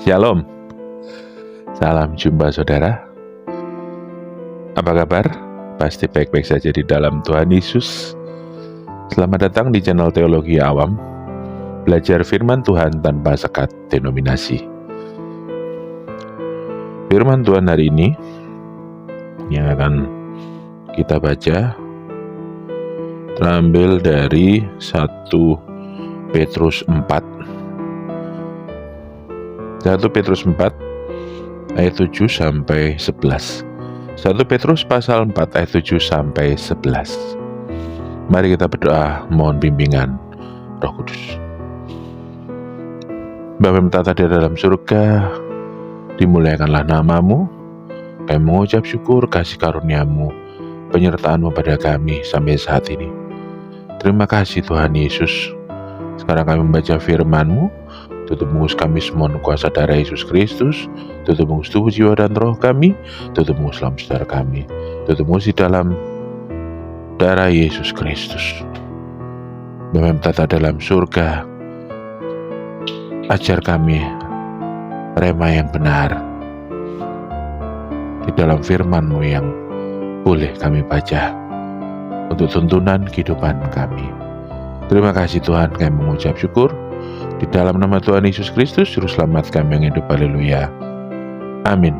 Shalom, salam jumpa saudara. Apa kabar? Pasti baik-baik saja di dalam Tuhan Yesus. Selamat datang di channel Teologi Awam, belajar firman Tuhan tanpa sekat denominasi. Firman Tuhan hari ini yang akan kita baca terambil dari 1 Petrus 4 ayat 7 sampai 11. 1 Petrus pasal 4 ayat 7 sampai 11. Mari kita berdoa mohon bimbingan Roh Kudus. Bapa yang bertata di dalam surga, dimuliakanlah nama-Mu. Kami mengucap syukur kasih karunia-Mu, penyertaan-Mu pada kami sampai saat ini. Terima kasih Tuhan Yesus. Sekarang kami membaca firman-Mu. Tutup mengus kami semua kuasa darah Yesus Kristus. Tutup mengus tubuh, jiwa, dan roh kami. Tutup mengus dalam saudara kami. Tutup mengus di dalam darah Yesus Kristus. Bapa yang bertata dalam surga, ajar kami rema yang benar di dalam firman-Mu yang boleh kami baca untuk tuntunan kehidupan kami. Terima kasih Tuhan, kami mengucap syukur. Di dalam nama Tuhan Yesus Kristus, Juru Selamat kami yang hidup. Haleluya. Amin.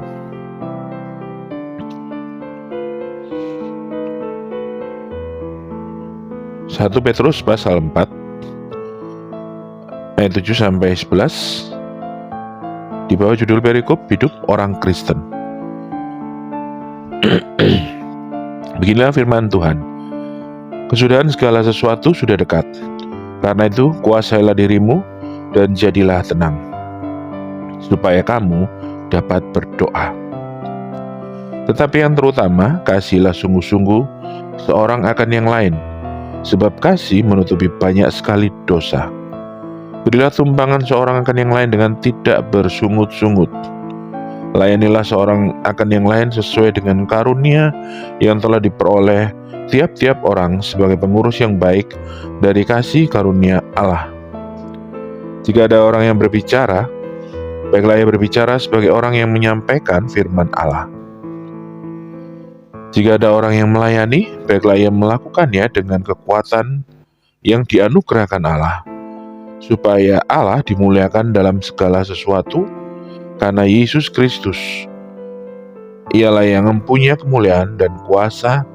Satu Petrus pasal 4 ayat 7 sampai 11 di bawah judul perikop hidup orang Kristen. Beginilah firman Tuhan. Kesudahan segala sesuatu sudah dekat. Karena itu kuasailah dirimu dan jadilah tenang, supaya kamu dapat berdoa. Tetapi yang terutama, kasihilah sungguh-sungguh seorang akan yang lain, sebab kasih menutupi banyak sekali dosa. Berilah tumpangan seorang akan yang lain dengan tidak bersungut-sungut. Layanilah seorang akan yang lain sesuai dengan karunia yang telah diperoleh tiap-tiap orang sebagai pengurus yang baik dari kasih karunia Allah. Jika ada orang yang berbicara, baiklah ia berbicara sebagai orang yang menyampaikan firman Allah. Jika ada orang yang melayani, baiklah ia melakukannya dengan kekuatan yang dianugerahkan Allah, supaya Allah dimuliakan dalam segala sesuatu, karena Yesus Kristus ialah yang mempunyai kemuliaan dan kuasa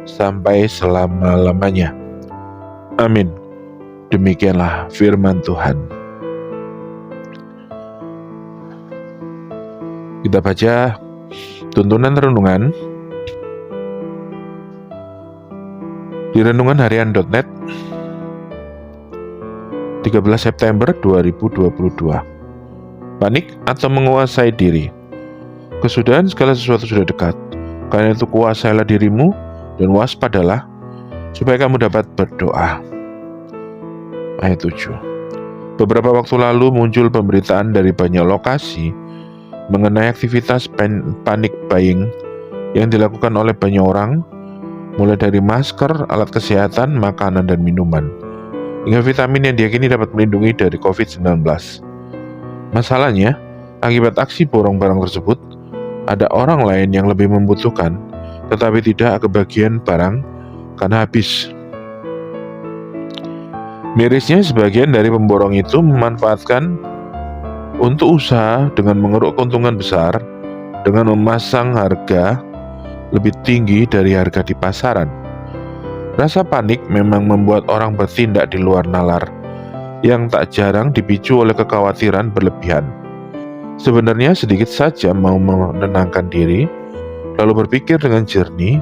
sampai selama-lamanya. Amin. Demikianlah firman Tuhan. Kita baca tuntunan renungan di renunganharian.net 13 September 2022. Panik atau menguasai diri. Kesudahan segala sesuatu sudah dekat. Karena itu kuasailah dirimu dan waspadalah, supaya kamu dapat berdoa. Ayat 7. Beberapa waktu lalu muncul pemberitaan dari banyak lokasi mengenai aktivitas panic buying yang dilakukan oleh banyak orang, mulai dari masker, alat kesehatan, makanan, dan minuman, hingga vitamin yang diyakini dapat melindungi dari COVID-19. Masalahnya, akibat aksi borong barang tersebut, ada orang lain yang lebih membutuhkan, tetapi tidak kebagian barang karena habis. Mirisnya, sebagian dari pemborong itu memanfaatkan untuk usaha dengan mengeruk keuntungan besar dengan memasang harga lebih tinggi dari harga di pasaran. Rasa panik memang membuat orang bertindak di luar nalar, yang tak jarang dipicu oleh kekhawatiran berlebihan. Sebenarnya sedikit saja mau menenangkan diri, lalu berpikir dengan jernih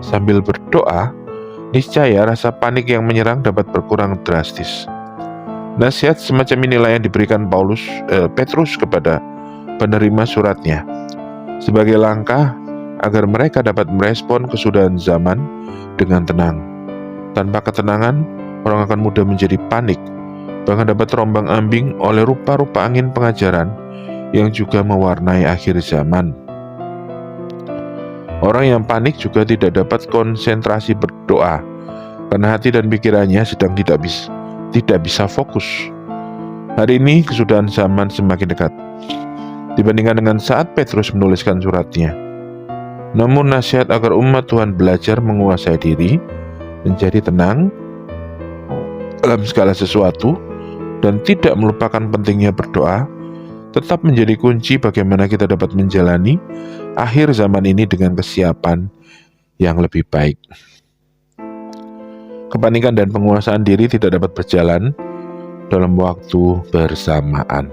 sambil berdoa, niscaya rasa panik yang menyerang dapat berkurang drastis. Nasihat semacam inilah yang diberikan Petrus kepada penerima suratnya, sebagai langkah agar mereka dapat merespon kesudahan zaman dengan tenang. Tanpa ketenangan, orang akan mudah menjadi panik, bahkan dapat terombang-ambing oleh rupa-rupa angin pengajaran yang juga mewarnai akhir zaman. Orang yang panik juga tidak dapat konsentrasi berdoa, karena hati dan pikirannya sedang tidak bisa fokus. Hari ini kesudahan zaman semakin dekat. dibandingkan dengan saat Petrus menuliskan suratnya. Namun nasihat agar umat Tuhan belajar menguasai diri, menjadi tenang dalam segala sesuatu, dan tidak melupakan pentingnya berdoa, tetap menjadi kunci bagaimana kita dapat menjalani akhir zaman ini dengan kesiapan yang lebih baik. Kepanikan dan penguasaan diri tidak dapat berjalan dalam waktu bersamaan.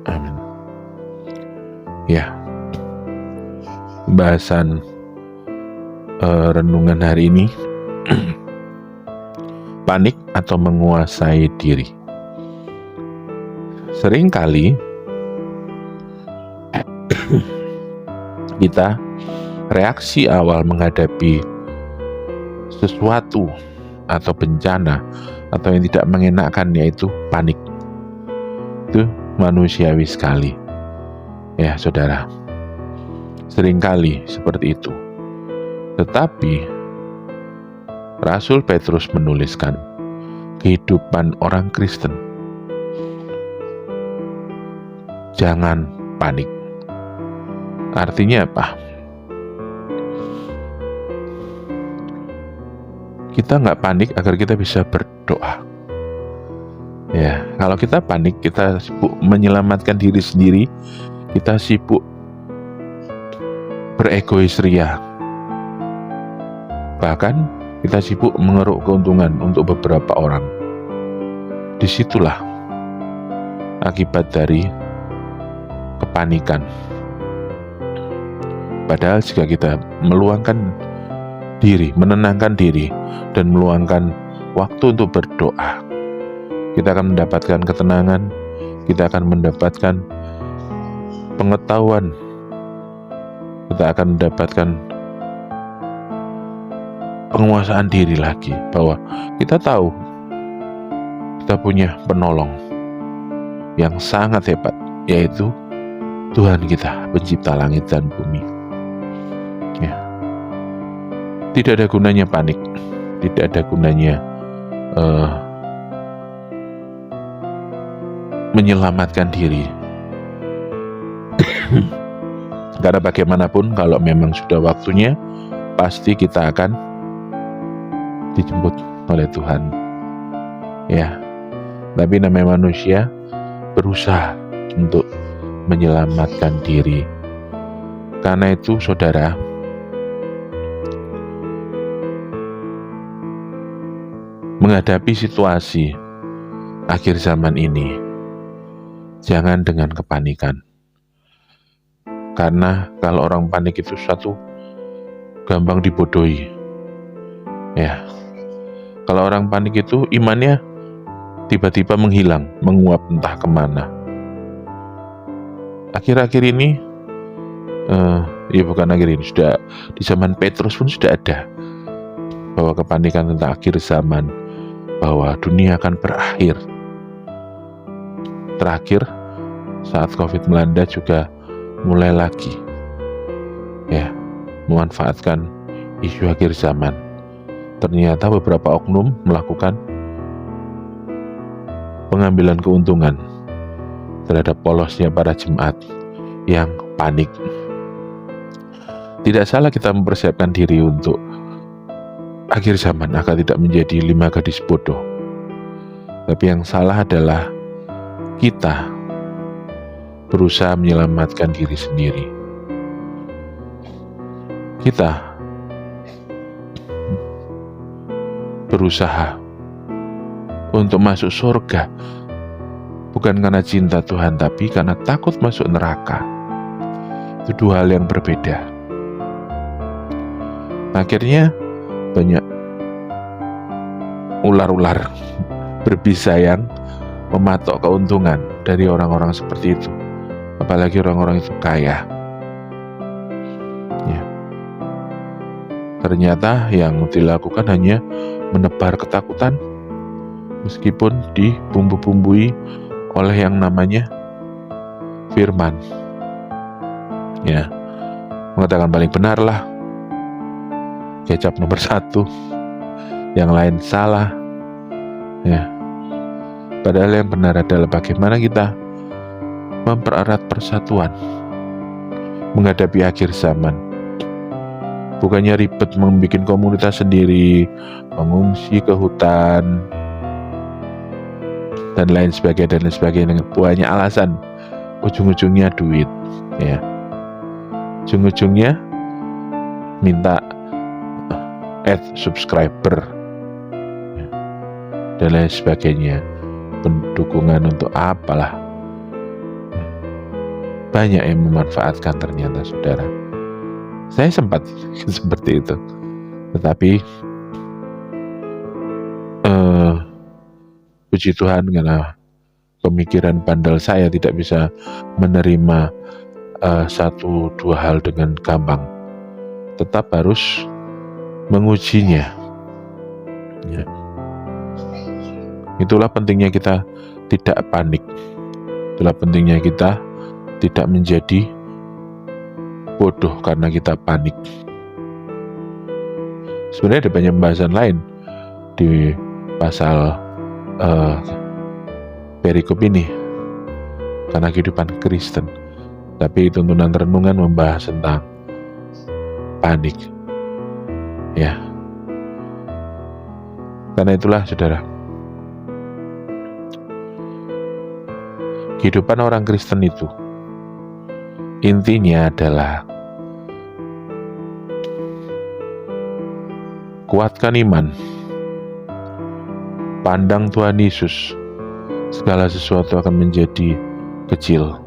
Amin. Ya, pembahasan renungan hari ini panik atau menguasai diri. Seringkali kita reaksi awal menghadapi sesuatu atau bencana atau yang tidak mengenakan, yaitu panik. Itu manusiawi sekali, ya saudara. Seringkali seperti itu. Tetapi Rasul Petrus menuliskan kehidupan orang Kristen, jangan panik. Artinya apa? Kita nggak panik agar kita bisa berdoa. Ya, kalau kita panik, kita sibuk menyelamatkan diri sendiri, kita sibuk beregois ria. Bahkan kita sibuk mengeruk keuntungan untuk beberapa orang. Disitulah akibat dari kepanikan. Padahal jika kita meluangkan diri, menenangkan diri, dan meluangkan waktu untuk berdoa, kita akan mendapatkan ketenangan, kita akan mendapatkan pengetahuan, kita akan mendapatkan penguasaan diri lagi, bahwa kita tahu kita punya penolong yang sangat hebat, yaitu Tuhan kita, pencipta langit dan bumi. Ya. Tidak ada gunanya panik, tidak ada gunanya menyelamatkan diri. Karena bagaimanapun kalau memang sudah waktunya, pasti kita akan dijemput oleh Tuhan. Ya, tapi namanya manusia berusaha untuk menyelamatkan diri. Karena itu saudara, menghadapi situasi akhir zaman ini, jangan dengan kepanikan. Karena kalau orang panik itu suatu gampang dibodohi. Ya, kalau orang panik itu imannya tiba-tiba menghilang, menguap entah kemana. Akhir-akhir ini, ya bukan akhir ini, sudah di zaman Petrus pun sudah ada bahwa kepanikan tentang akhir zaman, bahwa dunia akan berakhir. Terakhir saat COVID melanda juga mulai lagi, ya, memanfaatkan isu akhir zaman. Ternyata beberapa oknum melakukan pengambilan keuntungan terhadap polosnya para jemaat yang panik. Tidak salah kita mempersiapkan diri untuk akhir zaman agar tidak menjadi 5 gadis bodoh. Tapi yang salah adalah kita berusaha menyelamatkan diri sendiri. Kita berusaha untuk masuk surga bukan karena cinta Tuhan, tapi karena takut masuk neraka. Itu dua hal yang berbeda. Akhirnya banyak ular-ular berbisa yang mematok keuntungan dari orang-orang seperti itu, apalagi orang-orang itu kaya. Ya. Ternyata yang dilakukan hanya menebar ketakutan, meskipun dibumbu-bumbui oleh yang namanya firman. Ya, mengatakan paling benarlah, kecap nomor 1, yang lain salah. Ya, padahal yang benar adalah bagaimana kita mempererat persatuan menghadapi akhir zaman. Bukannya ribet membuat komunitas sendiri, mengungsi ke hutan, dan lain sebagainya dengan banyak alasan. Ujung-ujungnya duit, ya. Ujung-ujungnya minta add subscriber, ya, dan lain sebagainya. Pendukungan untuk apalah. Banyak yang memanfaatkan ternyata, saudara. Saya sempat seperti itu, tetapi puji Tuhan karena pemikiran bandel saya tidak bisa menerima satu dua hal dengan gampang, tetap harus mengujinya. Ya. Itulah pentingnya kita tidak panik. Itulah pentingnya kita tidak menjadi bodoh karena kita panik. Sebenarnya ada banyak pembahasan lain di pasal perikop ini karena kehidupan Kristen, tapi tuntunan renungan membahas tentang panik, ya. Karena itulah, saudara, kehidupan orang Kristen itu intinya adalah kuatkan iman, pandang Tuhan Yesus, segala sesuatu akan menjadi kecil.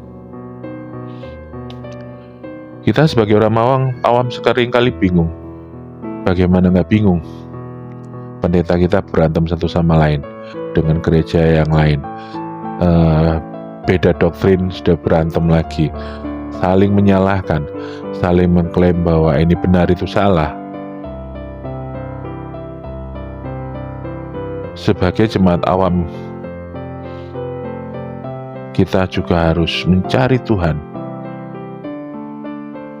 Kita sebagai orang awam sering kali bingung. Bagaimana nggak bingung? Pendeta kita berantem satu sama lain dengan gereja yang lain. Beda doktrin sudah berantem lagi, saling menyalahkan, saling mengklaim bahwa ini benar itu salah. Sebagai jemaat awam, kita juga harus mencari Tuhan.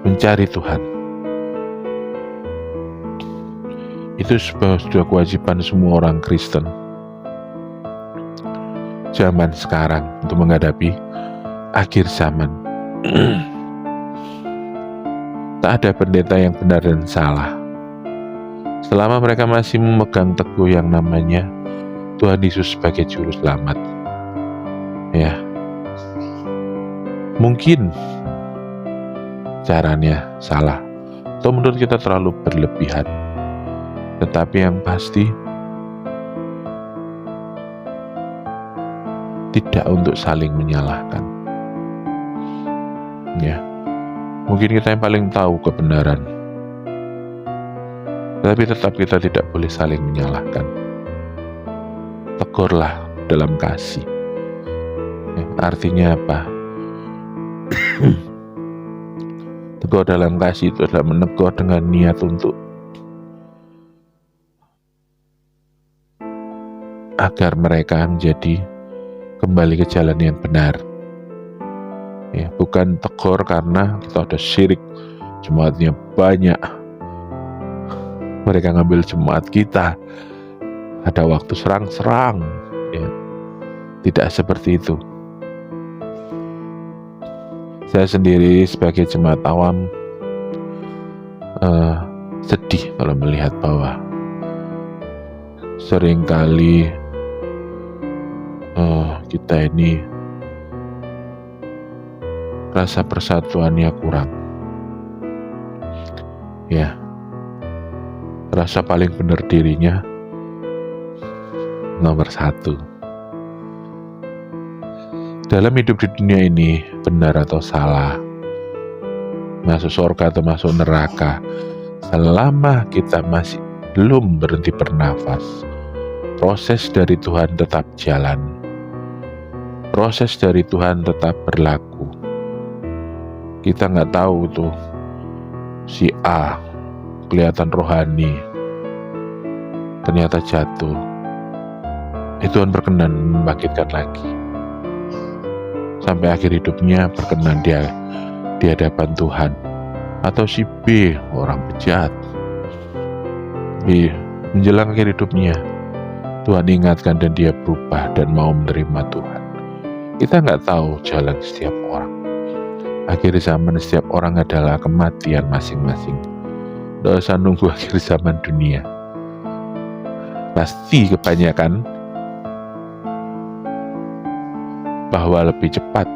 Mencari Tuhan. Itu sebuah kewajiban semua orang Kristen zaman sekarang untuk menghadapi akhir zaman. Tak ada pendeta yang benar dan salah. Selama mereka masih memegang teguh yang namanya Tuhan Yesus sebagai juru selamat, ya. Mungkin caranya salah atau menurut kita terlalu berlebihan, tetapi yang pasti tidak untuk saling menyalahkan, ya. Mungkin kita yang paling tahu kebenaran, tetapi tetap kita tidak boleh saling menyalahkan. Tegurlah dalam kasih, ya. Artinya apa? Tegur dalam kasih itu adalah menegur dengan niat untuk agar mereka menjadi kembali ke jalan yang benar, ya. Bukan tegur karena kita ada syirik, jemaatnya banyak, mereka ngambil jemaat kita, ada waktu serang-serang, ya. Tidak seperti itu. Saya sendiri sebagai jemaat awam sedih kalau melihat bahwa seringkali kita ini rasa persatuannya kurang, ya. Rasa paling benar dirinya nomor satu. Dalam hidup di dunia ini, benar atau salah, masuk surga atau masuk neraka, selama kita masih belum berhenti bernafas, proses dari Tuhan tetap jalan. Proses dari Tuhan tetap berlaku. Kita nggak tahu tuh si A kelihatan rohani, ternyata jatuh. Tuhan berkenan membangkitkan lagi. Sampai akhir hidupnya berkenan dia di hadapan Tuhan. Atau si B, orang bejat, di menjelang akhir hidupnya Tuhan ingatkan dan dia berubah dan mau menerima Tuhan. Kita nggak tahu jalan setiap orang. Akhir zaman setiap orang adalah kematian masing-masing. Nggak usah nunggu akhir zaman dunia. Pasti kebanyakan bahwa lebih cepat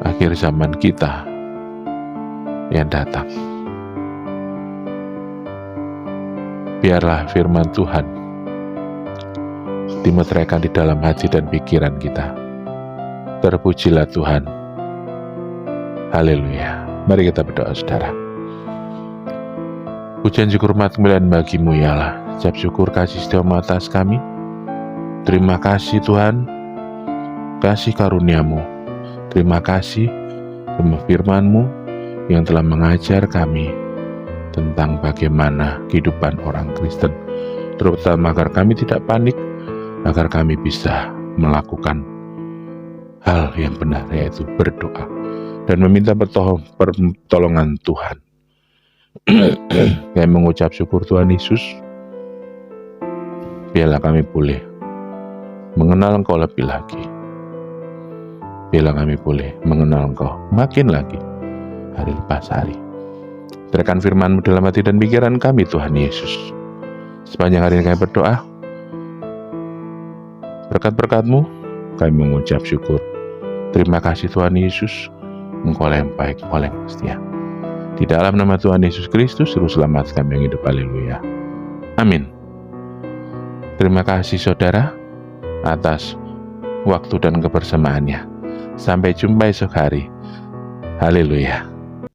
akhir zaman kita yang datang. Biarlah firman Tuhan dimeteraikan di dalam hati dan pikiran kita. Terpujilah Tuhan. Haleluya. Mari kita berdoa, saudara. Pujian syukur hormat kemuliaan bagimu ya Allah. Ucap syukur kasih setiamu atas kami. Terima kasih Tuhan, kasih karuniamu. Terima kasih sama firman-Mu yang telah mengajar kami tentang bagaimana kehidupan orang Kristen, terutama agar kami tidak panik, agar kami bisa melakukan hal yang benar, yaitu berdoa dan meminta pertolongan Tuhan. Kami mengucap syukur Tuhan Yesus, biarlah kami boleh mengenal Engkau lebih lagi. Biarlah kami boleh mengenal Engkau makin lagi hari lepas hari. Berikan firman-Mu dalam hati dan pikiran kami Tuhan Yesus. Sepanjang hari ini kami berdoa, berkat-berkat-Mu kami mengucap syukur. Terima kasih Tuhan Yesus, Engkau yang baik, Engkau yang setia. Di dalam nama Tuhan Yesus Kristus, Juru Selamat kami yang hidup. Haleluya. Amin. Terima kasih saudara atas waktu dan kebersamaannya. Sampai jumpa esok hari. Haleluya.